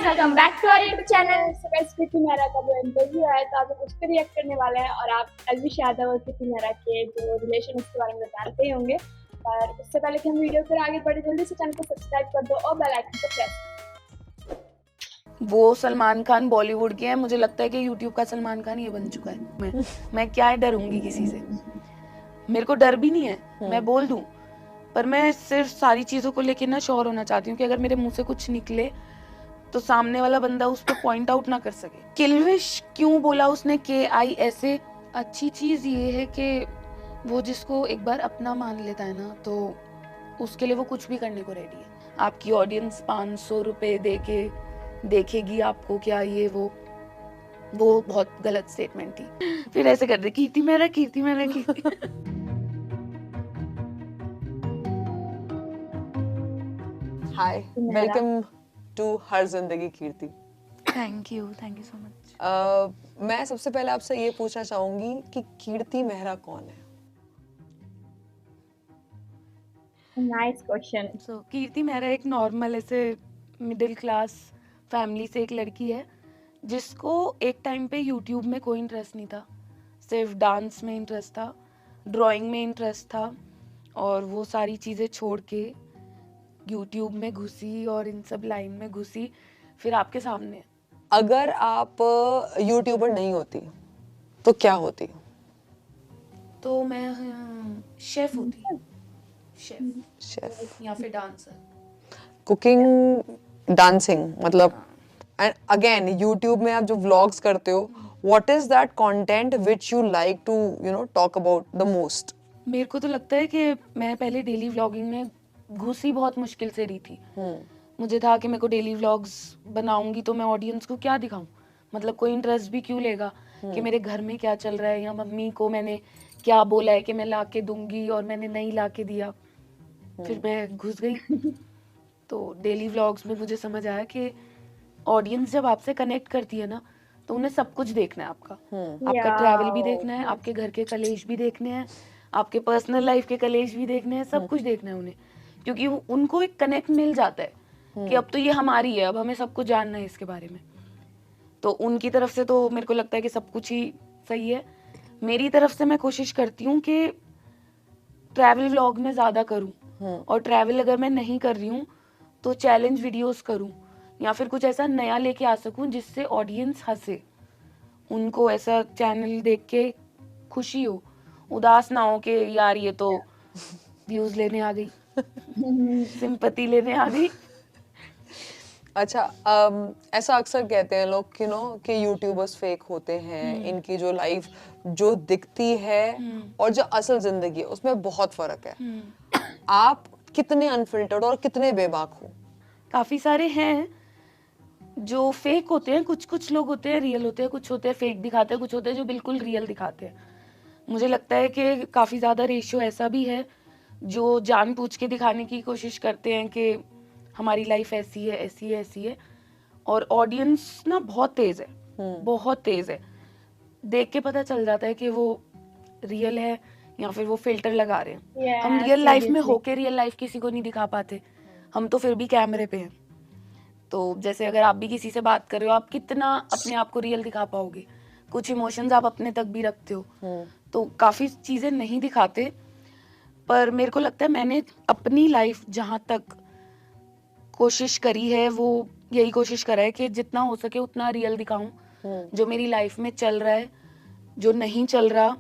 Welcome back to our YouTube channel. So guys, Kriti Mehra का जो interview है तो आप लोग उस पर रिएक्ट करने वाले हैं और आप अलविश यादव और कृति मेहरा के जो रिलेशन उसके बारे में जानते ही होंगे। पर उससे पहले कि हम वीडियो पर आगे बढ़े, जल्दी से चैनल को सब्सक्राइब कर दो और बेल आइकन को प्रेस। वो सलमान खान बॉलीवुड के हैं, मुझे लगता है कि यूट्यूब का सलमान खान ये बन चुका है। मैं क्या डरूंगी किसी से, मेरे को डर भी नहीं है, मैं बोल दूं। पर मैं सिर्फ सारी चीज़ों को लेके ना श्योर होना चाहती हूँ कि अगर मेरे मुंह से कुछ निकले तो सामने वाला बंदा उस पर पॉइंट आउट ना कर सके। किलविश क्यों बोला उसने KI ऐसे? अच्छी चीज़ ये है कि वो जिसको एक बार अपना मान लेता है ना तो उसके लिए वो कुछ भी करने को रेडी है। आपकी ऑडियंस 500 रुपये दे के देखेगी आपको क्या, ये वो बहुत गलत स्टेटमेंट थी। फिर ऐसे कर दे कीर्ति मेरा कीर्ति। हाय, welcome to Har Zindagi Kirti. Thank you so much. मैं सबसे पहले आपसे ये पूछना चाहूंगी कि कीर्ति मेहरा कौन है? Nice question. So Kirti Mehra एक नॉर्मल ऐसे मिडिल क्लास फैमिली से एक लड़की है जिसको एक टाइम पे यूट्यूब में कोई इंटरेस्ट नहीं था, सिर्फ डांस में इंटरेस्ट था, ड्राइंग में इंटरेस्ट था, और वो सारी चीज़ें छोड़ के यूट्यूब में घुसी और इन सब लाइन में घुसी। फिर आपके सामने अगर आप यूट्यूबर नहीं होती तो क्या होती? तो मैं शेफ होती, शेफ या फिर डांसर। कुकिंग, डांसिंग, मतलब एंड अगेन यूट्यूब में आप जो व्लॉग्स करते हो, what is that content which you like to talk about the most? मेरे को तो लगता है कि मैं पहले डेली व्लॉगिंग में घुसी बहुत मुश्किल से रही थी। मुझे था कि मेरे को डेली व्लॉग्स बनाऊंगी तो मैं ऑडियंस को क्या दिखाऊं, मतलब कोई इंटरेस्ट भी क्यों लेगा कि मेरे घर में क्या चल रहा है या मम्मी को मैंने क्या बोला है कि मैं ला के दूंगी और मैंने नहीं ला के दिया। फिर मैं घुस गई। तो डेली व्लॉग्स में मुझे समझ आया कि ऑडियंस जब आपसे कनेक्ट करती है ना तो उन्हें सब कुछ देखना है आपका ट्रैवल भी देखना है, आपके घर के कलेश भी देखने हैं, आपके पर्सनल लाइफ के कलेश भी देखने हैं, सब कुछ देखना है उन्हें, क्योंकि उनको एक कनेक्ट मिल जाता है कि अब तो ये हमारी है, अब हमें सब कुछ जानना है इसके बारे में। तो उनकी तरफ से तो मेरे को लगता है कि सब कुछ ही सही है। मेरी तरफ से मैं कोशिश करती हूँ कि ट्रैवल व्लॉग में ज़्यादा करूँ, और ट्रैवल अगर मैं नहीं कर रही हूँ तो चैलेंज वीडियोस करूँ या फिर कुछ ऐसा नया लेके आ सकूँ जिससे ऑडियंस हंसे, उनको ऐसा चैनल देख के खुशी हो, उदास ना हो कि यार ये तो व्यूज लेने आ गई, सिंपैथी लेने आ गई। अच्छा, ऐसा अक्सर कहते हैं लोग कि यूट्यूबर्स फेक होते हैं, इनकी जो लाइफ जो दिखती है और जो असल जिंदगी है उसमें बहुत फर्क है। आप कितने अनफिल्टर्ड और कितने बेबाक हो? काफी सारे हैं जो फेक होते हैं, कुछ लोग होते हैं रियल होते हैं, कुछ होते हैं फेक दिखाते हैं, कुछ होते हैं जो बिल्कुल रियल दिखाते हैं। मुझे लगता है कि काफी ज्यादा रेशियो ऐसा भी है जो जानबूझ के दिखाने की कोशिश करते हैं कि हमारी लाइफ ऐसी है ऐसी है ऐसी है, और ऑडियंस ना बहुत तेज है, देख के पता चल जाता है कि वो रियल है या फिर वो फिल्टर लगा रहे हैं। हम रियल लाइफ में होके रियल लाइफ किसी को नहीं दिखा पाते, हम तो फिर भी कैमरे पे हैं। तो जैसे अगर आप भी किसी से बात कर रहे हो, आप कितना अपने आप को रियल दिखा पाओगे? कुछ इमोशंस आप अपने तक भी रखते हो, तो काफी चीजें नहीं दिखाते। पर मेरे को लगता है मैंने अपनी लाइफ जहाँ तक कोशिश करी है वो यही कोशिश करा है कि जितना हो सके उतना रियल दिखाऊं, जो मेरी लाइफ में चल रहा है, जो नहीं चल रहा,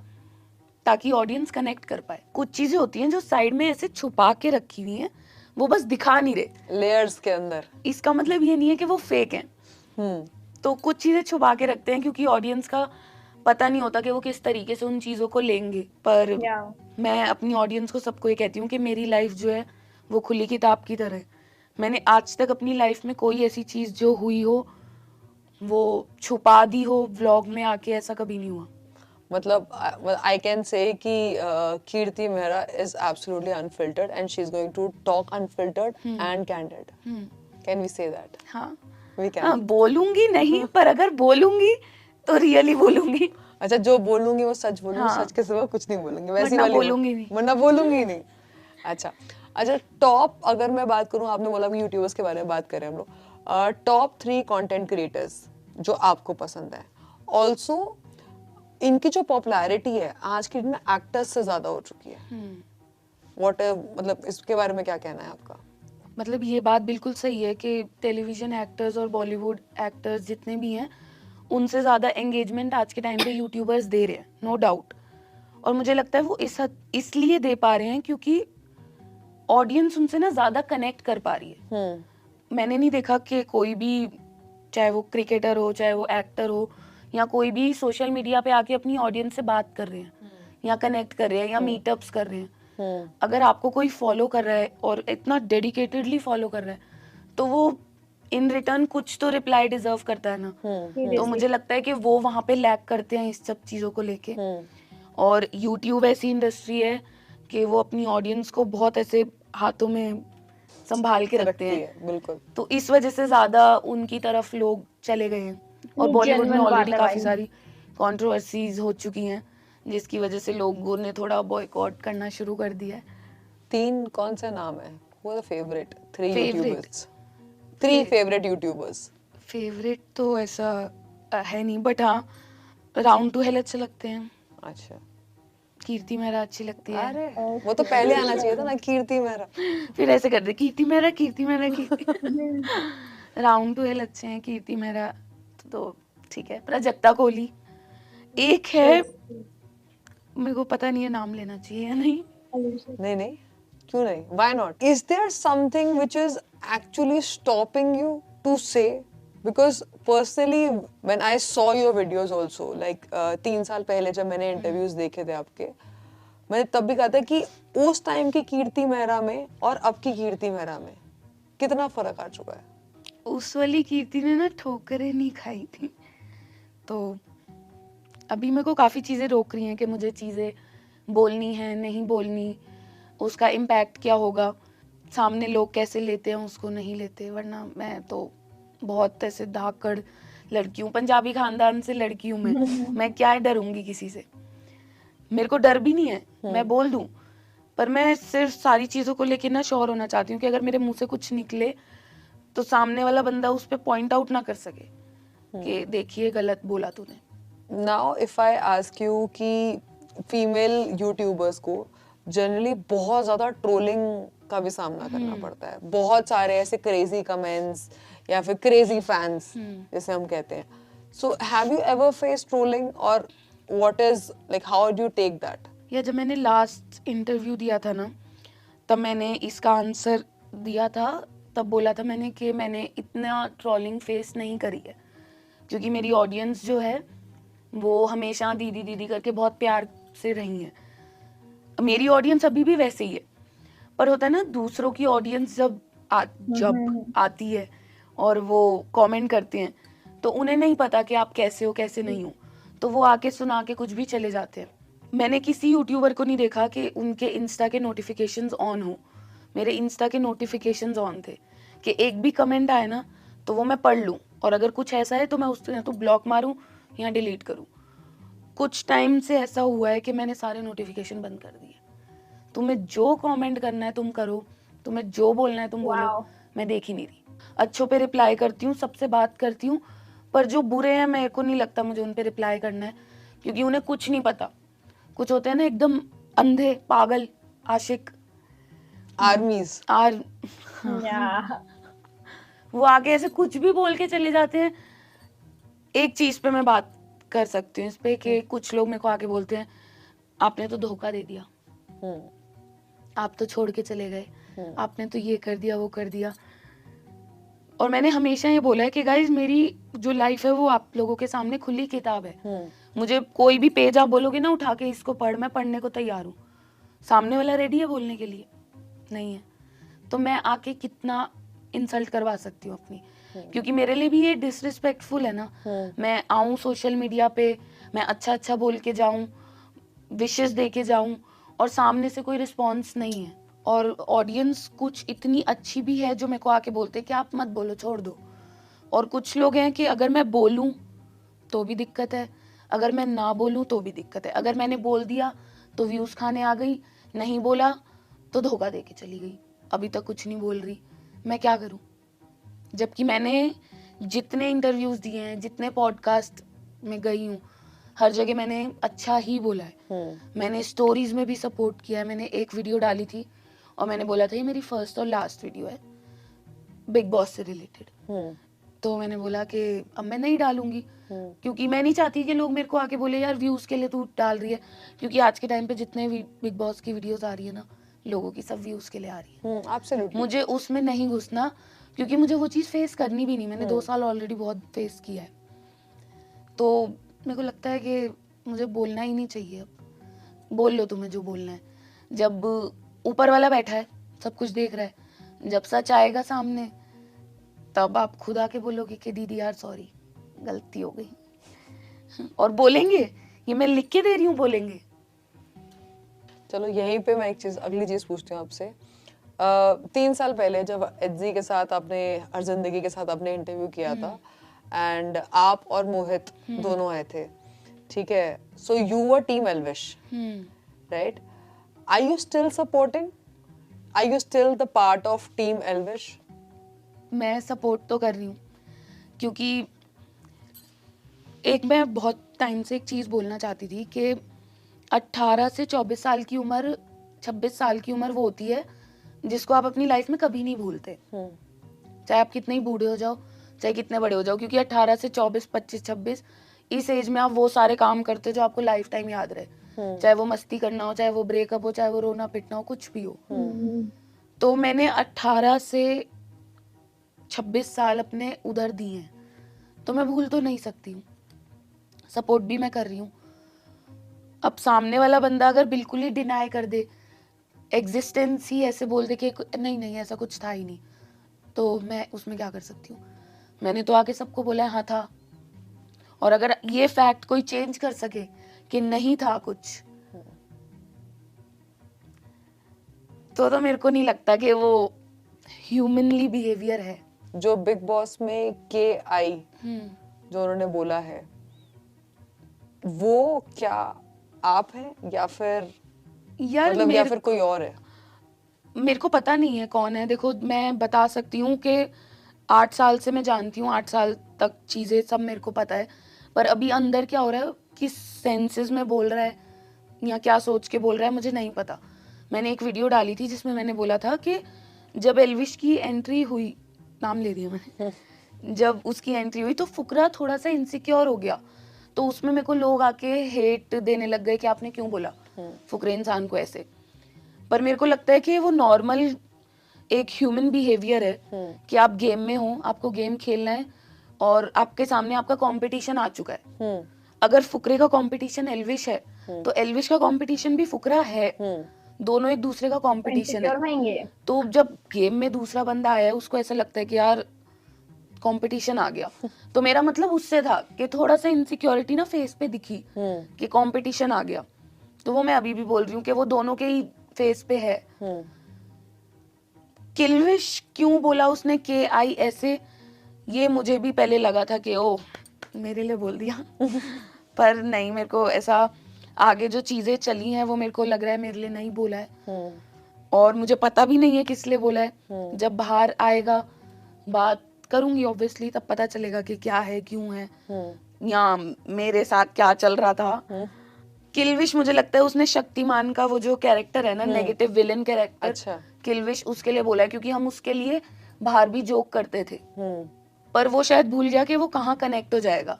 ताकि ऑडियंस कनेक्ट कर पाए। कुछ चीजें होती हैं जो साइड में ऐसे छुपा के रखी हुई हैं, वो बस दिखा नहीं रहे लेयर्स के अंदर। इसका मतलब ये नहीं है कि वो फेक हैं। तो कुछ चीजें छुपा के रखते हैं क्योंकि ऑडियंस का पता नहीं होता कि वो किस तरीके से उन चीजों को लेंगे। पर मैं अपनी ऑडियंस को सबको ये कहती हूँ कि मेरी लाइफ जो है वो खुली किताब की तरह है। मैंने आज तक अपनी लाइफ में कोई ऐसी चीज जो हुई हो वो छुपा दी हो व्लॉग में आके, ऐसा कभी नहीं हुआ। मतलब I can say कि कीर्ति Mehra is absolutely unfiltered and she's going to talk unfiltered and candid. Can we say that? हाँ, We can. बोलूंगी नहीं, पर अगर बोलूंगी तो रियली बोलूंगी। अच्छा, जो बोलूंगी वो सच बोलूंगी, सच के सिवा कुछ नहीं बोलूंगी, वैसी वाली बोलूंगी नहीं, वरना बोलूंगी नहीं। अच्छा, टॉप अगर मैं बात करूं, आपने बोला कि यूट्यूबर्स के बारे में बात करें हम लोग, टॉप 3 कंटेंट क्रिएटर्स जो आपको पसंद है, ऑल्सो इनकी जो पॉपुलैरिटी है आज के दिन में एक्टर्स से ज्यादा हो चुकी है। व्हाट मतलब इसके बारे में क्या कहना है आपका? मतलब ये बात बिल्कुल सही है कि टेलीविजन एक्टर्स और बॉलीवुड एक्टर्स जितने भी हैं उनसे ज़्यादा एंगेजमेंट आज के टाइम पे यूट्यूबर्स दे रहे हैं, नो डाउट। और मुझे लगता है वो इसलिए दे पा रहे हैं क्योंकि ऑडियंस उनसे ना ज़्यादा कनेक्ट कर पा रही है। मैंने नहीं देखा कि कोई भी, चाहे वो क्रिकेटर हो, चाहे वो एक्टर हो, या कोई भी सोशल मीडिया पे आके अपनी ऑडियंस से बात कर रहे हैं या कनेक्ट कर रहे हैं या मीटअप्स कर रहे हैं। अगर आपको कोई फॉलो कर रहा है और इतना डेडिकेटेडली फॉलो कर रहा है तो वो इन रिटर्न कुछ तो रिप्लाई डिजर्व करता है ना। तो मुझे लगता है कि वो वहाँ पे लैग करते हैं इस सब चीज़ों को लेके। और यूट्यूब ऐसी इंडस्ट्री है कि वो अपनी ऑडियंस को बहुत ऐसे हाथों में संभाल के रखते हैं। बिल्कुल। तो इस वजह से ज्यादा उनकी तरफ लोग चले गए हैं। और बॉलीवुड में ऑलरेडी काफी सारी कंट्रोवर्सीज हो चुकी हैं जिसकी वजह से लोगों ने थोड़ा बॉयकॉट करना शुरू कर दिया है। 3 कौन सा नाम है? वो favourite 3 Favorite? YouTubers, 3 favourite YouTubers. Favourite तो ऐसा है नहीं, बट हाँ राउंड टू हेल अच्छे लगते हैं। अच्छा, कीर्ति मेहरा अच्छी लगती है। अरे वो तो पहले आना चाहिए था ना, कीर्ति मेहरा। फिर ऐसे कर दे कीर्ति मेहरा, कीर्ति मेहरा, कीर्ति। राउंड टू हेल अच्छे हैं, कीर्ति मेहरा तो ठीक है। प्राजक्ता कोहली एक है, मेरे को पता नहीं है नाम लेना चाहिए या नहीं। नहीं नहीं, क्यों नहीं? Why not? Is there something which is actually stopping you to say? Because personally, when I saw your videos also, like 3 साल पहले जब मैंने इंटरव्यूज देखे थे आपके, मैंने तब भी कहा था कि उस टाइम की कीर्ति मेहरा में और अब की कीर्ति मेहरा में कितना फर्क आ चुका है। उस वाली कीर्ति ने ना ठोकरें नहीं खाई थी, तो अभी मेरे को काफ़ी चीज़ें रोक रही हैं कि मुझे चीज़ें बोलनी है, नहीं बोलनी, उसका इम्पैक्ट क्या होगा, सामने लोग कैसे लेते हैं उसको, नहीं लेते। वरना मैं तो बहुत ऐसे धाकड़ लड़की हूँ, पंजाबी खानदान से लड़की हूँ मैं क्या डरूंगी किसी से। मेरे को डर भी नहीं है, मैं बोल दूँ, पर मैं सिर्फ सारी चीज़ों को लेके ना श्योर होना चाहती हूँ कि अगर मेरे मुंह से कुछ निकले तो सामने वाला बंदा उस पर पॉइंट आउट ना कर सके कि देखिए गलत बोला तूने। Now if I ask you कि फीमेल यूट्यूबर्स को जनरली बहुत ज्यादा ट्रोलिंग का भी सामना करना पड़ता है, बहुत सारे ऐसे क्रेजी कमेंट्स या फिर क्रेजी फैंस जैसे हम कहते हैं। So have you ever face trolling और what is like how do you take that? या जब मैंने लास्ट इंटरव्यू दिया था ना, तब मैंने इसका आंसर दिया था, तब बोला था मैंने कि मैंने इतना ट्रोलिंग फेस नहीं करी है क्योंकि मेरी ऑडियंस जो है वो हमेशा दीदी दीदी करके बहुत प्यार से रही है। मेरी ऑडियंस अभी भी वैसे ही है, पर होता है ना दूसरों की ऑडियंस जब आती है और वो कमेंट करते हैं तो उन्हें नहीं पता कि आप कैसे हो कैसे नहीं हो, तो वो आके सुना के कुछ भी चले जाते हैं। मैंने किसी यूट्यूबर को नहीं देखा कि उनके इंस्टा के नोटिफिकेशंस ऑन हो। मेरे इंस्टा के नोटिफिकेशंस ऑन थे कि एक भी कमेंट आए ना तो वो मैं पढ़ लूँ, और अगर कुछ ऐसा है तो मैं उसको या तो ब्लॉक मारूँ या डिलीट करूँ। कुछ टाइम से ऐसा हुआ है कि मैंने सारे नोटिफिकेशन बंद कर दिए। तुम्हें जो कमेंट करना है तुम करो, तुम्हें जो बोलना है तुम बोलो, मैं देख ही नहीं रही। अच्छों पे रिप्लाई करती हूँ, सबसे बात करती हूँ, पर जो बुरे हैं मेरे को नहीं लगता मुझे उन पे रिप्लाई करना है क्योंकि उन्हें कुछ नहीं पता। कुछ होते हैं ना एकदम अंधे पागल आशिक आर्मीज वो आगे ऐसे कुछ भी बोल के चले जाते हैं। एक चीज पे मैं बात कर सकती हूँ इस पे कि कुछ लोग मेरे को आके बोलते हैं आपने तो धोखा दे दिया, आप तो छोड़ के चले गए, आपने तो ये कर दिया वो कर दिया। और मैंने हमेशा ये बोला है कि गाइज मेरी जो लाइफ है वो आप लोगों के सामने खुली किताब है। मुझे कोई भी पेज आप बोलोगे ना उठा के इसको पढ़, मैं पढ़ने को तैयार हूँ। सामने वाला रेडी है बोलने के लिए? नहीं है, तो मैं आके कितना इंसल्ट करवा सकती हूँ अपनी, क्योंकि मेरे लिए भी ये डिसरिस्पेक्टफुल है ना। मैं आऊँ सोशल मीडिया पे, मैं अच्छा अच्छा बोल के जाऊँ, विशेस दे के जाऊँ, और सामने से कोई रिस्पॉन्स नहीं है। और ऑडियंस कुछ इतनी अच्छी भी है जो मेरे को आके बोलते हैं कि आप मत बोलो, छोड़ दो। और कुछ लोग हैं कि अगर मैं बोलूँ तो भी दिक्कत है, अगर मैं ना बोलूँ तो भी दिक्कत है। अगर मैंने बोल दिया तो व्यूज़ खाने आ गई, नहीं बोला तो धोखा दे के चली गई, अभी तक कुछ नहीं बोल रही। मैं क्या करूँ? जबकि मैंने जितने इंटरव्यूज दिए हैं, जितने पॉडकास्ट में गई हूँ, हर जगह मैंने अच्छा ही बोला है। मैंने स्टोरीज में भी सपोर्ट किया है। मैंने एक वीडियो डाली थी और मैंने बोला था ये मेरी फर्स्ट और लास्ट वीडियो है बिग बॉस से रिलेटेड। तो मैंने बोला कि अब मैं नहीं डालूंगी, क्योंकि मैं नहीं चाहती कि लोग मेरे को आके बोले यार व्यूज के लिए तू डाल रही है, क्योंकि आज के टाइम पे जितने बिग बॉस की वीडियोस आ रही है ना, लोगों की सब व्यूज के लिए आ रही है। एब्सोल्युटली। मुझे उसमें नहीं घुसना, क्योंकि मुझे वो चीज़ फेस करनी भी नहीं। मैंने 2 साल ऑलरेडी बहुत फेस किया है, तो मेरे को लगता है कि मुझे बोलना ही नहीं चाहिए। अब बोल लो तुम्हें जो बोलना है। जब ऊपर वाला बैठा है, सब कुछ देख रहा है, जब सच आएगा सामने तब आप खुद आके बोलोगे कि दीदी यार सॉरी, गलती हो गई। और बोलेंगे, ये मैं लिख के दे रही हूँ, बोलेंगे। चलो यहीं पे मैं एक चीज, अगली चीज पूछती हूँ आपसे। 3 साल पहले जब एजी के साथ आपने, हर जिंदगी के साथ आपने इंटरव्यू किया था, एंड आप और मोहित दोनों आए थे, ठीक है? So you were team Elvish, right? Are you still supporting? Are you still the part of team Elvish? मैं सपोर्ट तो कर रही हूँ, क्योंकि एक मैं बहुत टाइम से एक चीज़ बोलना चाहती थी कि 18 से 24 साल की उम्र, 26 साल की उम्र वो होती है जिसको आप अपनी लाइफ में कभी नहीं भूलते, चाहे आप कितने ही बूढ़े हो जाओ, चाहे कितने बड़े हो जाओ, क्योंकि 18 से 24, 25, 26 इस एज में आप वो सारे काम करते हो जो आपको लाइफ टाइम याद रहे, चाहे वो मस्ती करना हो, चाहे वो ब्रेकअप हो, चाहे वो रोना पिटना हो, कुछ भी हो। तो मैंने 18 से 26 साल अपने उधर दिए हैं, तो मैं भूल तो नहीं सकती हूँ। सपोर्ट भी मैं कर रही हूँ। अब सामने वाला बंदा अगर बिल्कुल ही डिनाई कर दे, एग्जिस्टेंस ही ऐसे बोल दे कि नहीं नहीं ऐसा कुछ था ही नहीं, तो मैं उसमें क्या कर सकती हूँ? मैंने तो आके सबको बोला है हाँ था। और अगर ये फैक्ट कोई चेंज कर सके कि नहीं था कुछ, तो मेरे को नहीं लगता कि वो ह्यूमनली बिहेवियर है। जो बिग बॉस में KI जो उन्होंने बोला है, वो क्या आप हैं या फिर यार मतलब या फिर कोई और है? मेरे को पता नहीं है कौन है। देखो मैं बता सकती हूँ कि 8 साल से मैं जानती हूँ, 8 साल तक चीज़ें सब मेरे को पता है, पर अभी अंदर क्या हो रहा है, किस सेंसेस में बोल रहा है या क्या सोच के बोल रहा है, मुझे नहीं पता। मैंने एक वीडियो डाली थी जिसमें मैंने बोला था कि जब एल्विश की एंट्री हुई, नाम ले दिया मैंने, जब उसकी एंट्री हुई तो फुकरा थोड़ा सा इनसिक्योर हो गया, तो उसमें मेरे को लोग आके हेट देने लग गए कि आपने क्यों बोला फुकरे इंसान को ऐसे। पर मेरे को लगता है कि वो नॉर्मल एक ह्यूमन बिहेवियर है कि आप गेम में हो, आपको गेम खेलना है और आपके सामने आपका कंपटीशन आ चुका है। अगर फुकरे का कंपटीशन एल्विश है तो एल्विश का कंपटीशन भी फुकरा है, दोनों एक दूसरे का कंपटीशन है। तो जब गेम में दूसरा बंदा आया है, उसको ऐसा लगता है कि यार कंपटीशन आ गया, तो मेरा मतलब उससे था कि थोड़ा सा इनसिक्योरिटी ना फेस पे दिखी कि कंपटीशन आ गया। तो वो मैं अभी भी बोल रही हूँ कि वो दोनों के ही फेस पे है। किल्विश क्यों बोला उसने KI ऐसे, ये मुझे भी पहले लगा था कि ओ मेरे लिए बोल दिया पर नहीं, मेरे को ऐसा आगे जो चीजें चली हैं वो मेरे को लग रहा है मेरे लिए नहीं बोला है, और मुझे पता भी नहीं है किस लिए बोला है। जब बाहर आएगा बात करूंगी ऑब्वियसली, तब पता चलेगा कि क्या है, क्यों है, या मेरे साथ क्या चल रहा था। किल्विश मुझे लगता है उसने शक्तिमान का वो जो कैरेक्टर है ना, नेगेटिव विलेन कैरेक्टर, अच्छा। किल्विश उसके लिए बोला है, क्योंकि हम उसके लिए बाहर भी जोक करते थे, पर वो शायद भूल गया कि वो कहाँ कनेक्ट हो जाएगा।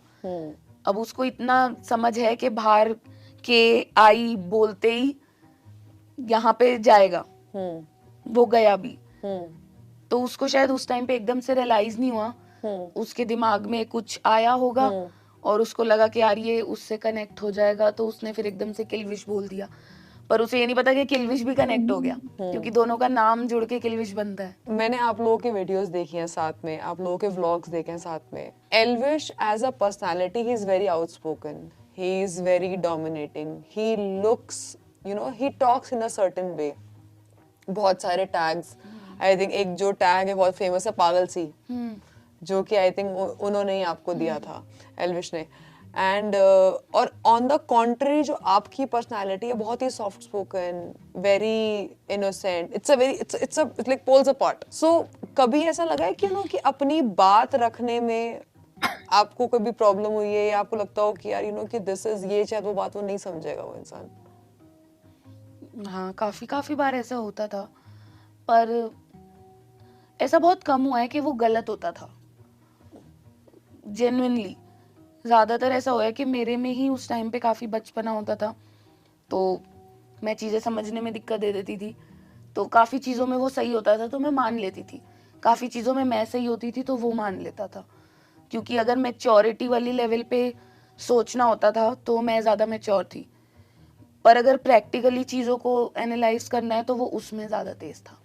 अब उसको इतना समझ है कि बाहर KI बोलते ही यहाँ पे जाएगा, वो गया भी। तो उसको शायद उस टाइम पे एकदम से रियलाइज नहीं हुआ, उसके दिमाग में कुछ आया होगा और उसको लगा कि यार ये उससे कनेक्ट हो जाएगा, तो उसने फिर एकदम से किल्विश बोल दिया। पर उसे ये नहीं पता कि किल्विश भी कनेक्ट हो गया, क्योंकि दोनों का नाम जुड़ के किल्विश बनता है। मैंने आप लोगों के वीडियोस देखी हैं साथ में, आप लोगों के व्लॉग्स देखे हैं साथ में। Elvish as a personality he is very outspoken, he is very dominating, he looks, you know, he talks in a certain way. बहुत सारे टैग्स, आई थिंक एक जो टैग है बहुत फेमस है पागल सी, जो कि आई थिंक उन्होंने ही आपको दिया था, एल्विश ने। एंड और ऑन द कॉन्ट्री जो आपकी पर्सनालिटी है बहुत ही soft spoken, very innocent, it's like poles apart. So कभी ऐसा लगा है कि कि अपनी बात रखने में आपको कभी प्रॉब्लम हुई है, या आपको लगता हो कि यार कि दिस इज, ये शायद वो बात वो नहीं समझेगा वो इंसान? हाँ, काफी बार ऐसा होता था, पर ऐसा बहुत कम हुआ है कि वो गलत होता था। जेन्युइनली ज्यादातर ऐसा हुआ है कि मेरे में ही उस टाइम पे काफी बचपना होता था, तो मैं चीजें समझने में दिक्कत दे देती थी। तो काफी चीजों में वो सही होता था तो मैं मान लेती थी, काफी चीजों में मैं सही होती थी तो वो मान लेता था। क्योंकि अगर मैच्योरिटी वाली लेवल पे सोचना होता था तो मैं ज्यादा मैच्योर थी, पर अगर प्रैक्टिकली चीजों को एनालाइज करना है तो वो उसमें ज्यादा तेज था।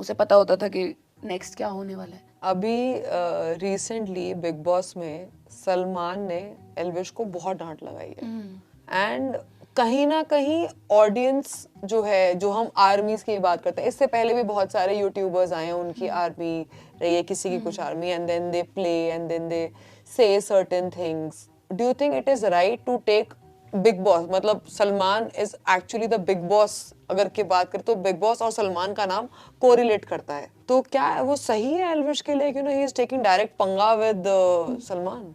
उसे पता होता था कि नेक्स्ट क्या होने वाला है। अभी रिसेंटली बिग बॉस में सलमान ने एल्विश को बहुत डांट लगाई है, एंड कहीं ना कहीं ऑडियंस जो है, जो हम आर्मीज की बात करते हैं, इससे पहले भी बहुत सारे यूट्यूबर्स आए हैं, उनकी आर्मी रही है, किसी की कुछ army, and then they play and then they say certain things. Do you think it is right to take Bigg Boss, मतलब Salman is actually the Bigg Boss, अगर की बात करें तो बिग बॉस और सलमान का नाम कोरिलेट करता है, तो क्या वो सही है एल्विश के लिए, ही इज टेकिंग डायरेक्ट पंगा विद सलमान?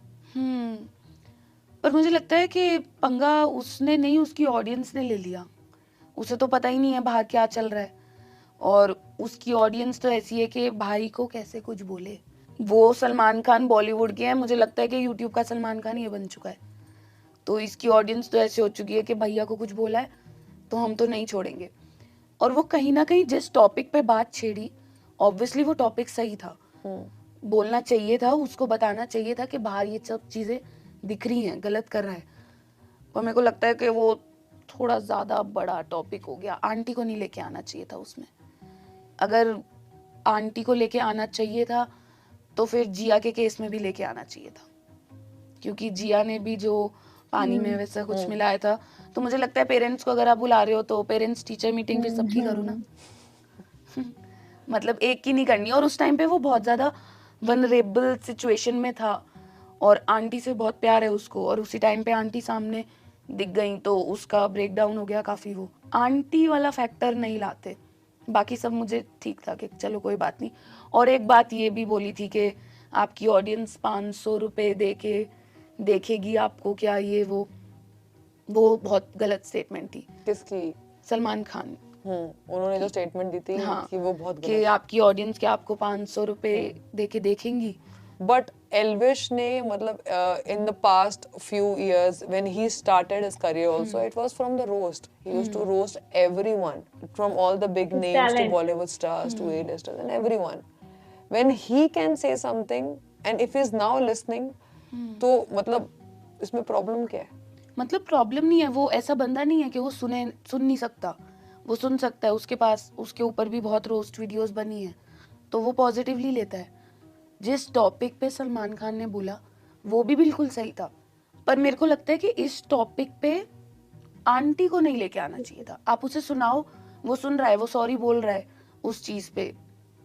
पर मुझे लगता है कि पंगा उसने नहीं, उसकी ऑडियंस ने ले लिया। उसे तो पता ही नहीं है बाहर क्या चल रहा है, और उसकी ऑडियंस तो ऐसी है कि भाई को कैसे कुछ बोले। वो सलमान खान बॉलीवुड के हैं, मुझे लगता है कि यूट्यूब का सलमान खान ये बन चुका है। तो इसकी ऑडियंस तो ऐसे हो चुकी है कि भैया को कुछ बोला है तो हम तो नहीं छोड़ेंगे। और वो कहीं ना कहीं जिस टॉपिक पे बात छेड़ी, ऑब्वियसली वो टॉपिक सही था, बोलना चाहिए था, उसको बताना चाहिए था कि बाहर ये सब चीजें दिख रही हैं, गलत कर रहा है। और मेरे को लगता है कि वो थोड़ा ज्यादा बड़ा टॉपिक हो गया, आंटी को नहीं लेके आना चाहिए था उसमें। अगर आंटी को लेके आना चाहिए था तो फिर जिया के केस में भी लेके आना चाहिए था, क्योंकि जिया ने भी जो पानी में वैसा कुछ मिलाया था। तो मुझे लगता है पेरेंट्स को अगर आप बुला रहे हो तो पेरेंट्स टीचर मीटिंग फिर सबकी करो ना। मतलब एक की नहीं करनी। और उस टाइम पे वो बहुत ज्यादा वनरेबल सिचुएशन में था और आंटी से बहुत प्यार है उसको, और उसी टाइम पे आंटी सामने दिख गई तो उसका ब्रेक डाउन हो गया काफी। वो आंटी वाला फैक्टर नहीं लाते, बाकी सब मुझे ठीक था कि चलो कोई बात नहीं। और एक बात ये भी बोली थी कि आपकी ऑडियंस 500 रुपए दे के देखेगी आपको क्या, ये वो बहुत गलत स्टेटमेंट थी। किसकी? सलमान खान। उन्होंने जो स्टेटमेंट दी थी, हाँ, कि वो बहुत कि गलत। आपकी ऑडियंस क्या आपको 500 रुपए दे के देखेंगी। बट एल्विश ने, मतलब in the past few years when he started his career also, it was from the roast. He used to roast everyone, from all the big His names to talent. Bollywood stars to A-listers and everyone. When he can say something and if he's now listening, तो मतलब इसमें problem क्या है? मतलब problem नहीं है, वो ऐसा बंदा नहीं है कि वो सुन नहीं सकता, वो सुन सकता है। उसके पास, उसके ऊपर भी बहुत रोस्ट वीडियोस बनी है, तो वो पॉजिटिवली लेता है। जिस टॉपिक पे सलमान खान ने बोला वो भी बिल्कुल सही था, पर मेरे को लगता है कि इस टॉपिक पे आंटी को नहीं लेके आना चाहिए था। आप उसे सुनाओ, वो सुन रहा है, वो सॉरी बोल रहा है उस चीज पे,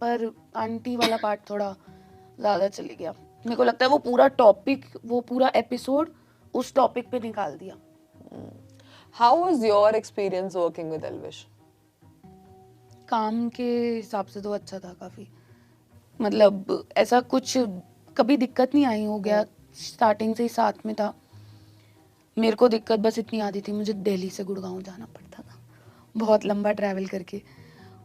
पर आंटी वाला पार्ट थोड़ा ज्यादा चले गया। मेरे को लगता है वो पूरा टॉपिक, वो पूरा एपिसोड उस टॉपिक पे निकाल दिया। How was your experience working with Elvish? काम के हिसाब से तो अच्छा था काफी, मतलब ऐसा कुछ कभी दिक्कत नहीं आई। हो गया, स्टार्टिंग से ही साथ में था। मेरे को दिक्कत बस इतनी आती थी, मुझे दिल्ली से गुड़गांव जाना पड़ता था बहुत लंबा ट्रैवल करके,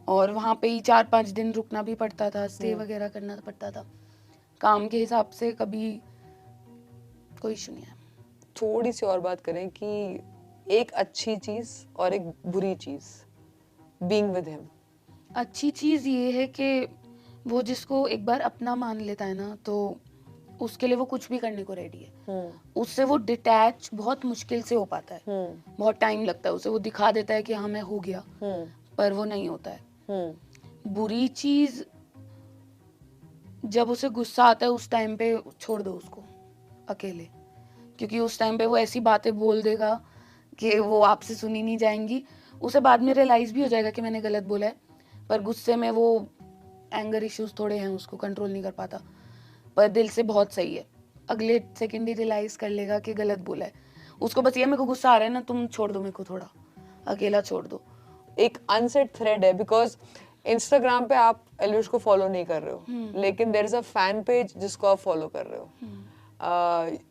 और वहाँ पे ही 4-5 दिन रुकना भी पड़ता था, स्टे वगैरह करना पड़ता था। काम के हिसाब से कभी कोई इशू नहीं है। थोड़ी सी और बात करें कि एक अच्छी चीज और एक बुरी चीज बीइंग विद हिम। अच्छी चीज ये है कि वो जिसको एक बार अपना मान लेता है ना, तो उसके लिए वो कुछ भी करने को रेडी है। उससे वो डिटैच बहुत मुश्किल से हो पाता है, बहुत टाइम लगता है उसे। वो दिखा देता है कि हाँ मैं हो गया, पर वो नहीं होता है। बुरी चीज, जब उसे गुस्सा आता है उस टाइम पे छोड़ दो उसको अकेले, क्योंकि उस टाइम पे वो ऐसी बातें बोल देगा कि वो आपसे सुनी नहीं जाएंगी। उसे बाद में रियलाइज भी हो जाएगा कि मैंने गलत बोला है, पर गुस्से में वो एंगर इश्यूज थोड़े हैं, उसको कंट्रोल नहीं कर पाता, पर दिल से बहुत सही है। अगले सेकंड ही रियलाइज कर लेगा कि गलत बोला है। उसको बस ये, मेरे को गुस्सा आ रहा है ना, तुम छोड़ दो मेरे को, थोड़ा अकेला छोड़ दो। एक अनसेड थ्रेड है, बिकॉज इंस्टाग्राम पे आप एल्विश को फॉलो नहीं कर रहे हो, लेकिन there is a fan page जिसको आप फॉलो कर रहे हो।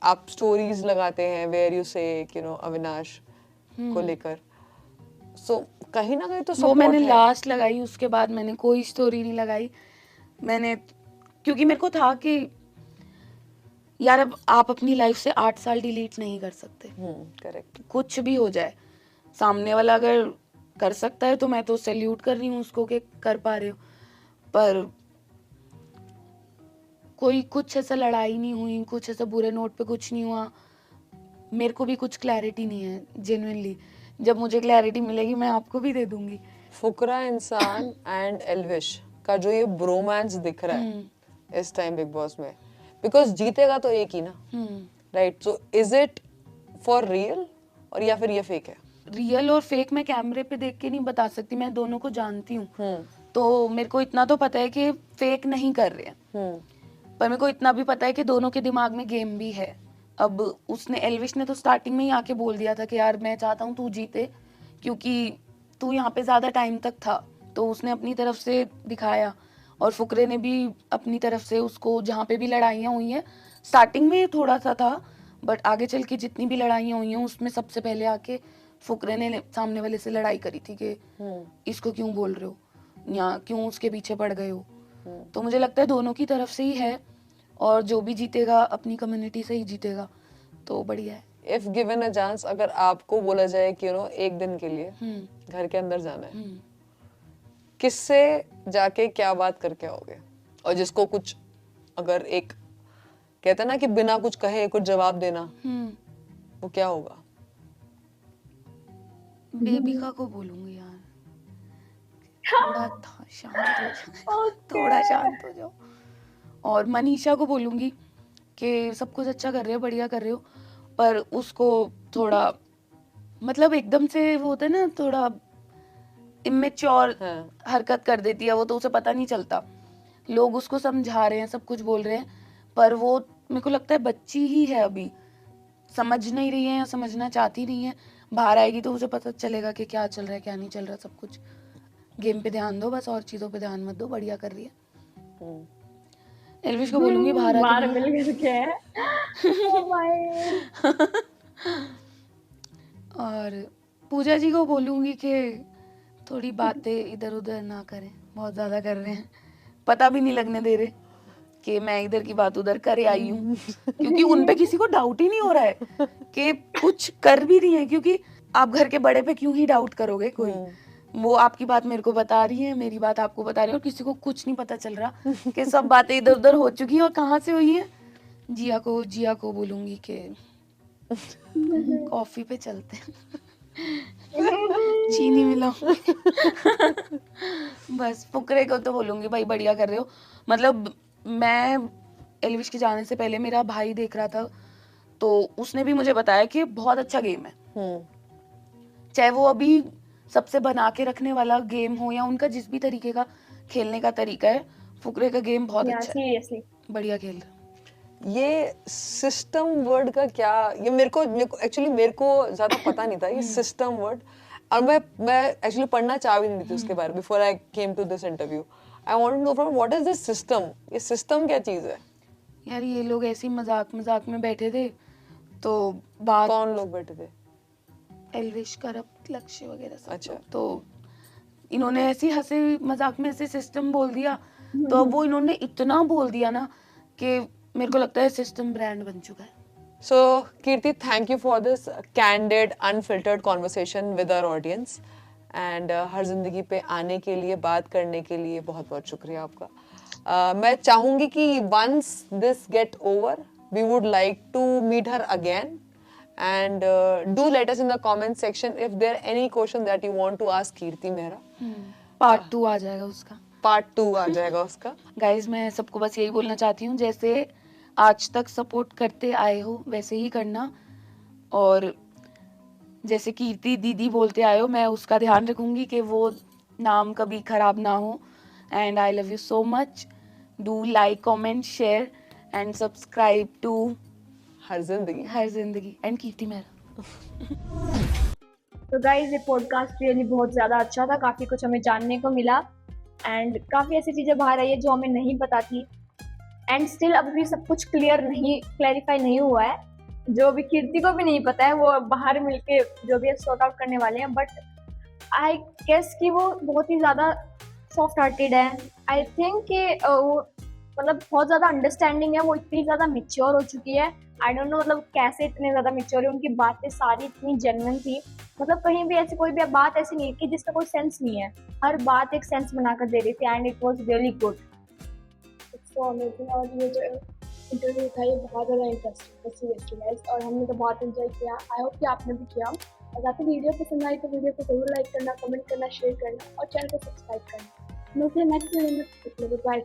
आप स्टोरीज लगाते हैं वेयर यू से अविनाश को लेकर, सो कहीं ना कहीं तो वो सपोर्ट मैंने है। लास्ट लगाई, उसके बाद मैंने कोई स्टोरी नहीं लगाई। मैंने, क्योंकि मेरे को था कि यार अब आप अपनी लाइफ से 8 साल डिलीट नहीं कर सकते, करेक्ट। कुछ भी हो जाए। सामने वाला अगर कर सकता है तो मैं तो सैल्यूट कर रही हूँ उसको कि कर पा रहे हो, पर कोई कुछ ऐसा लड़ाई नहीं हुई, कुछ ऐसा बुरे नोट पे कुछ नहीं हुआ। मेरे को भी कुछ क्लैरिटी नहीं है जेन्युइनली। जब मुझे क्लैरिटी मिलेगी मैं आपको भी दे दूंगी। फुकरा इंसान एंड एल्विश का जो ये ब्रोमांस दिख रहा है इस टाइम बिग बॉस में, बिकॉज जीतेगा तो एक ही ना, right? So is it for real और या फिर ये फेक है? रियल और फेक मैं कैमरे पे देख के नहीं बता सकती, मैं दोनों को जानती हूँ। तो मेरे को इतना तो पता है कि फेक नहीं कर रहे हैं, पर मेरे को इतना भी पता है कि दोनों के दिमाग में गेम भी है। अब उसने, एल्विश ने तो स्टार्टिंग में ही आके बोल दिया था कि यार मैं चाहता हूँ तू जीते, क्योंकि तू यहाँ पे ज्यादा टाइम तक था, तो उसने अपनी तरफ से दिखाया। और फुकरे ने भी अपनी तरफ से उसको, जहाँ पे भी लड़ाइयाँ हुई हैं, स्टार्टिंग में थोड़ा सा था, बट आगे चल के जितनी भी लड़ाइयाँ हुई हैं उसमें सबसे पहले आके फुकरे ने सामने वाले से लड़ाई करी थी कि इसको क्यों बोल रहे हो या क्यों उसके पीछे पड़ गए हो। तो मुझे लगता है दोनों की तरफ से ही है, और जो भी जीतेगा अपनी कम्युनिटी से ही जीतेगा, तो बढ़िया है। इफ गिवन अ चांस, अगर आपको बोला जाए कि एक दिन के लिए घर के अंदर जाना है, किससे जाके क्या बात करके आओगे? और जिसको कुछ, अगर एक कहते हैं ना कि बिना कुछ कहे कुछ जवाब देना, वो क्या होगा? बेबिका को बोलूंगी यार, थोड़ा शांत हो जाओ, थोड़ा शांत हो जाओ। और मनीषा को बोलूंगी कि सब कुछ अच्छा कर रहे हो, बढ़िया कर रहे हो, पर उसको थोड़ा, मतलब एकदम से वो होता है ना, थोड़ा इमेच्योर हरकत कर देती है वो, तो उसे पता नहीं चलता। लोग उसको समझा रहे हैं, सब कुछ बोल रहे हैं, पर वो, मेरे को लगता है बच्ची ही है अभी, समझ नहीं रही है या समझना चाहती नहीं है। बाहर आएगी तो उसे पता चलेगा कि क्या चल रहा है क्या नहीं चल रहा सब कुछ। गेम पे ध्यान दो बस, और चीजों पे ध्यान मत दो, बढ़िया कर रही है। एल्विश को बोलूंगी बाहर मार आके मिल करके ओ भाई। और पूजा जी को बोलूंगी कि थोड़ी बातें इधर उधर ना करें, बहुत ज्यादा कर रहे हैं, पता भी नहीं लगने दे रहे कि मैं इधर की बात उधर करे आई हूँ। क्योंकि उनपे किसी को डाउट ही नहीं हो रहा है कि कुछ कर भी रही है, क्योंकि आप घर के बड़े पे क्यों ही डाउट करोगे? कोई वो आपकी बात मेरे को बता रही है, मेरी बात आपको बता रही है, और किसी को कुछ नहीं पता चल रहा कि सब बातें इधर उधर हो चुकी हैं और कहाँ से हुई है। जिया को बोलूंगी कि कॉफी पे चलते हैं, चीनी मिलाओ। बस फुकरे को तो बोलूंगी भाई बढ़िया कर रहे हो। मतलब मैं एल्विश के जाने से पहले मेरा भाई देख रहा था, तो उसने भी मुझे बताया कि बहुत अच्छा गेम है। चाहे वो अभी सबसे बना के रखने वाला गेम हो या उनका जिस भी तरीके का खेलने का तरीका है, फुकरे का गेम बहुत अच्छा है, सीरियसली बढ़िया खेल रहा है। ये सिस्टम वर्ड का क्या, ये मेरे को एक्चुअली मेरे को ज्यादा पता नहीं था ये सिस्टम वर्ड, और मैं एक्चुअली पढ़ना चाह भी नहीं थी उसके बारे में before I came to this interview. I want to know from what is this system, ये सिस्टम क्या चीज है? यार ये लोग ऐसे ही मजाक में बैठे थे, तो बात, कौन लोग बैठे थे? एल्विश, करप्ट, लक्ष्य वगैरह सब। अच्छा। तो इन्होंने ऐसे हंसे मजाक में ऐसे सिस्टम बोल दिया, तो अब वो इन्होंने इतना बोल दिया ना कि मेरे को लगता है सिस्टम ब्रांड बन चुका है। So, Kirti, thank you for this candid, unfiltered conversation with our audience. And हर जिंदगी पे आने के लिए, बात करने के लिए बहुत बहुत शुक्रिया आपका। मैं चाहूंगी कि once this get over, we would like to meet her again. And do let us in the comment section if there are any question that you want to ask Kirti Mehra. Part 2 आ जाएगा उसका, part 2 आ जाएगा उसका। Guys मैं सबको बस यही बोलना चाहती हूँ, जैसे आज तक सपोर्ट करते आए हो वैसे ही करना, और जैसे कीर्ति दीदी बोलते आए हो, मैं उसका ध्यान रखूंगी कि वो नाम कभी खराब ना हो। And I love you so much. Do like, comment, share and subscribe to Har Zindagi and कीर्ति मेहरा। तो गाइस ये पॉडकास्ट रियली बहुत ज़्यादा अच्छा था, काफ़ी कुछ हमें जानने को मिला। एंड काफ़ी ऐसी चीज़ें बाहर आई है जो हमें नहीं पता थी, एंड स्टिल अभी भी सब कुछ क्लैरिफाई नहीं हुआ है। जो भी कीर्ति को भी नहीं पता है, वो बाहर मिलके जो भी है सॉर्ट आउट करने वाले हैं। बट आई गेस कि वो बहुत ही ज़्यादा सॉफ्ट हार्टेड है। आई थिंक कि वो मतलब बहुत ज़्यादा अंडरस्टैंडिंग है, वो इतनी ज़्यादा मेच्योर हो चुकी है। आई डोंट नो मतलब कैसे इतने ज़्यादा मेच्योर है, उनकी बातें सारी इतनी जेन्युइन थी। मतलब कहीं भी ऐसी कोई भी बात ऐसी नहीं थी जिसका कोई सेंस नहीं है, हर बात एक सेंस बनाकर दे रही थी, and it was really good. So amazing. और ये जो इंटरव्यू था ये बहुत ज़्यादा इंटरेस्टिंग था सीरियसली गाइस, और हमने तो बहुत एंजॉय किया। आई होप कि आपने भी किया। अगर आपको वीडियो पसंद आई तो वीडियो को जरूर लाइक करना, कमेंट करना, शेयर करना और चैनल को सब्सक्राइब करना। मिलते हैं नेक्स्ट वीडियो में। बाय।